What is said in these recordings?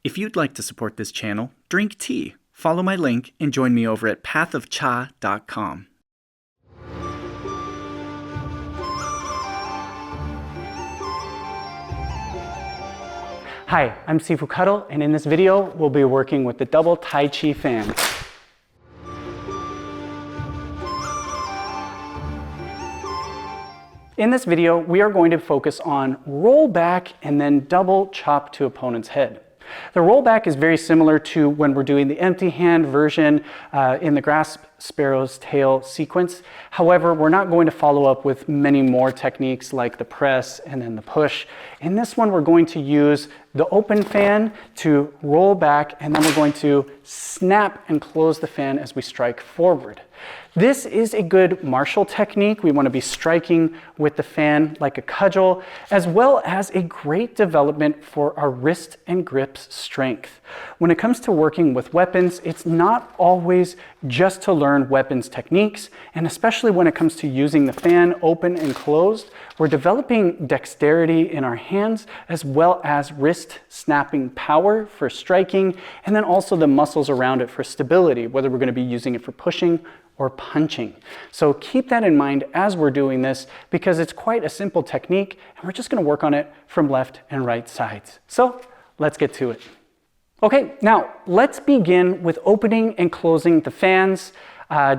If you'd like to support this channel, drink tea, follow my link, and join me over at pathofcha.com. Hi, I'm Sifu Kuttel, and in this video, we'll be working with the double Tai Chi fans. In this video, we are going to focus on roll back and then double chop to opponent's head. The rollback is very similar to when we're doing the empty hand version in the grasp sparrow's tail sequence. However, we're not going to follow up with many more techniques like the press and then the push. In this one, we're going to use the open fan to roll back, and then we're going to snap and close the fan as we strike forward. This is a good martial technique. We want to be striking with the fan like a cudgel, as well as a great development for our wrist and grips strength. When it comes to working with weapons, it's not always just to learn weapons techniques, and especially when it comes to using the fan open and closed, we're developing dexterity in our hands, as well as wrist snapping power for striking, and then also the muscles around it for stability, whether we're going to be using it for pushing or punching. So keep that in mind as we're doing this, because it's quite a simple technique, and we're just going to work on it from left and right sides. So let's get to it. Okay, now let's begin with opening and closing the fans,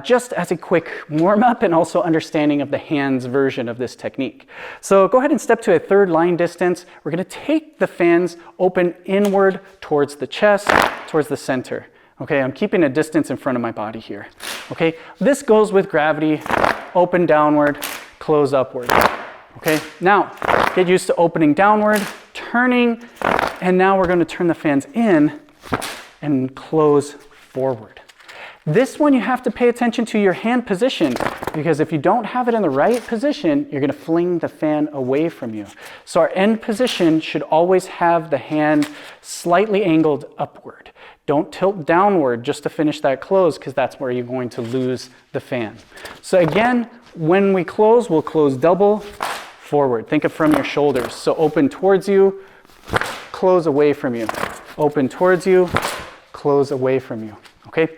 just as a quick warm-up and also understanding of the hands version of this technique. So go ahead and step to a third line distance. We're going to take the fans open inward towards the chest, towards the center. Okay, I'm keeping a distance in front of my body here. Okay, this goes with gravity, open downward, close upward. Okay, now get used to opening downward, turning, and now we're going to turn the fans in and close forward. This one you have to pay attention to your hand position, because if you don't have it in the right position, you're going to fling the fan away from you. So our end position should always have the hand slightly angled upward. Don't tilt downward just to finish that close, because that's where you're going to lose the fan. So again, when we close, we'll close double forward. Think of from your shoulders. So open towards you, close away from you. Open towards you, close away from you. Okay?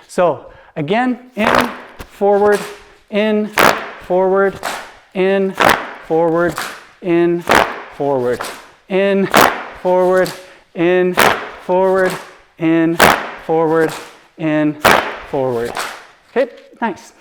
So again, in, forward, in, forward, in, forward, in, forward, in, forward, in, forward, in, forward, in, forward. Okay, nice.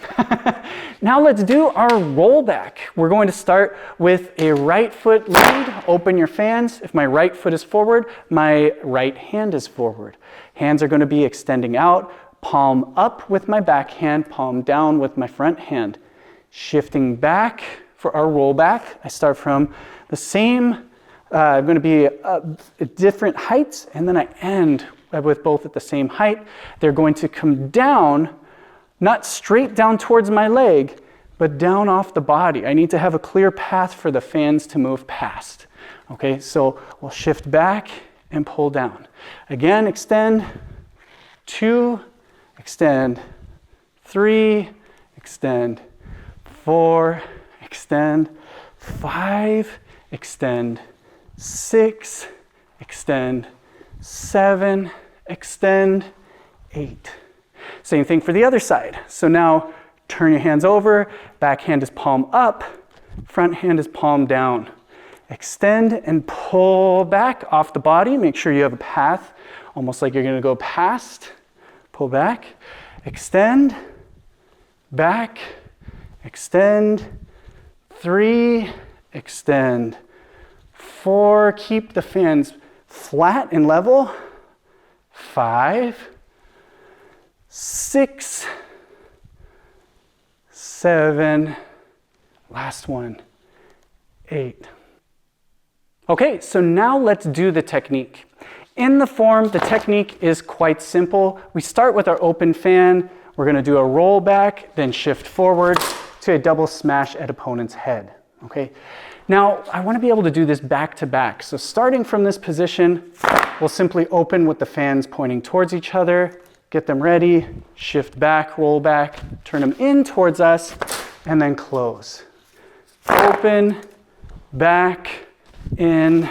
Now let's do our rollback. We're going to start with a right foot lead. Open your fans. If my right foot is forward, my right hand is forward. Hands are going to be extending out. Palm up with my back hand, palm down with my front hand. Shifting back for our rollback. I start from the same, I'm going to be at different heights, and then I end with both at the same height. They're going to come down, not straight down towards my leg, but down off the body. I need to have a clear path for the fans to move past. Okay, so we'll shift back and pull down. Again, extend, 2, extend, 3, extend, 4, extend, 5, extend, 6, extend, 7, extend, 8. Same thing for the other side. So now turn your hands over, back hand is palm up, front hand is palm down. Extend and pull back off the body. Make sure you have a path, almost like you're going to go past. Pull back, extend, back, extend, 3, extend, 4, keep the fans flat and level, 5, 6, 7, last one, 8. Okay, so now let's do the technique. In the form, the technique is quite simple. We start with our open fan. We're going to do a roll back, then shift forward to a double smash at opponent's head. Okay. Now, I want to be able to do this back to back. So starting from this position, we'll simply open with the fans pointing towards each other, get them ready, shift back, roll back, turn them in towards us, and then close. Open, back, in,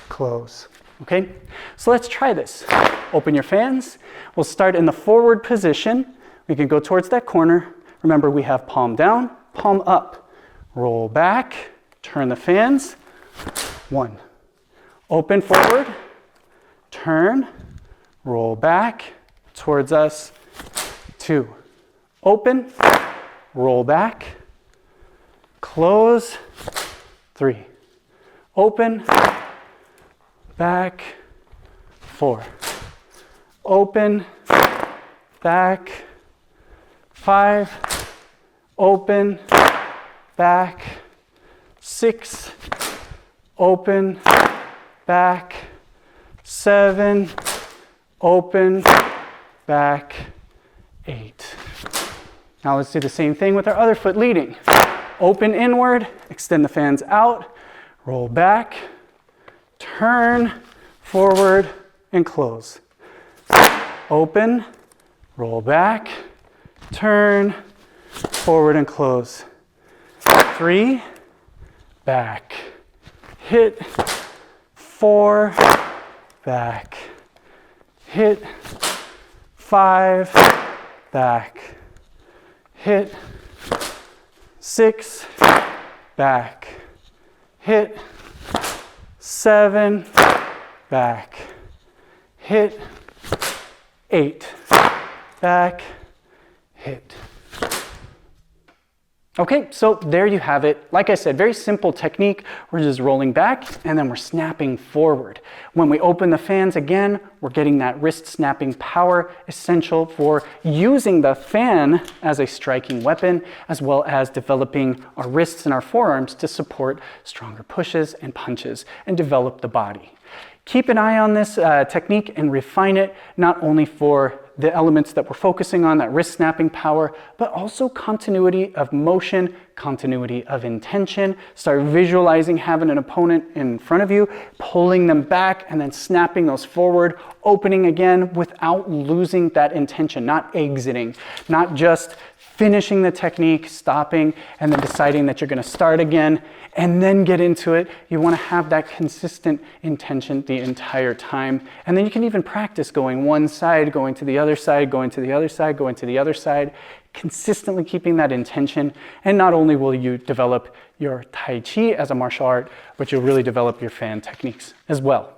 close. Okay, so let's try this. Open your fans. We'll start in the forward position. We can go towards that corner. Remember, we have palm down, palm up. Roll back, turn the fans. 1. Open forward, turn, roll back towards us. 2. Open, roll back, close. 3. Open, back. 4. Open, back. 5. Open, back. 6. Open, back. 7. Open, back. 8. Now let's do the same thing with our other foot leading. Open inward, extend the fans out, roll back, turn, forward, and close. Open, roll back, turn, forward, and close. 3, back, hit, 4, back, hit, 5, back, hit, 6, back, hit, 7, back, hit, 8, back, hit. Okay, so there you have it. Like I said, very simple technique. We're just rolling back and then we're snapping forward. When we open the fans again, we're getting that wrist snapping power essential for using the fan as a striking weapon, as well as developing our wrists and our forearms to support stronger pushes and punches and develop the body. Keep an eye on this technique and refine it, not only for the elements that we're focusing on, that wrist snapping power, but also continuity of motion, continuity of intention. Start visualizing having an opponent in front of you, pulling them back and then snapping those forward, opening again without losing that intention, not exiting, not just finishing the technique, stopping, and then deciding that you're going to start again and then get into it. You want to have that consistent intention the entire time. And then you can even practice going one side, going to the other side, going to the other side, going to the other side, consistently keeping that intention. And not only will you develop your Tai Chi as a martial art, but you'll really develop your fan techniques as well.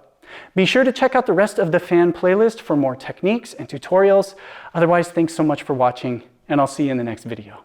Be sure to check out the rest of the fan playlist for more techniques and tutorials. Otherwise, thanks so much for watching, and I'll see you in the next video.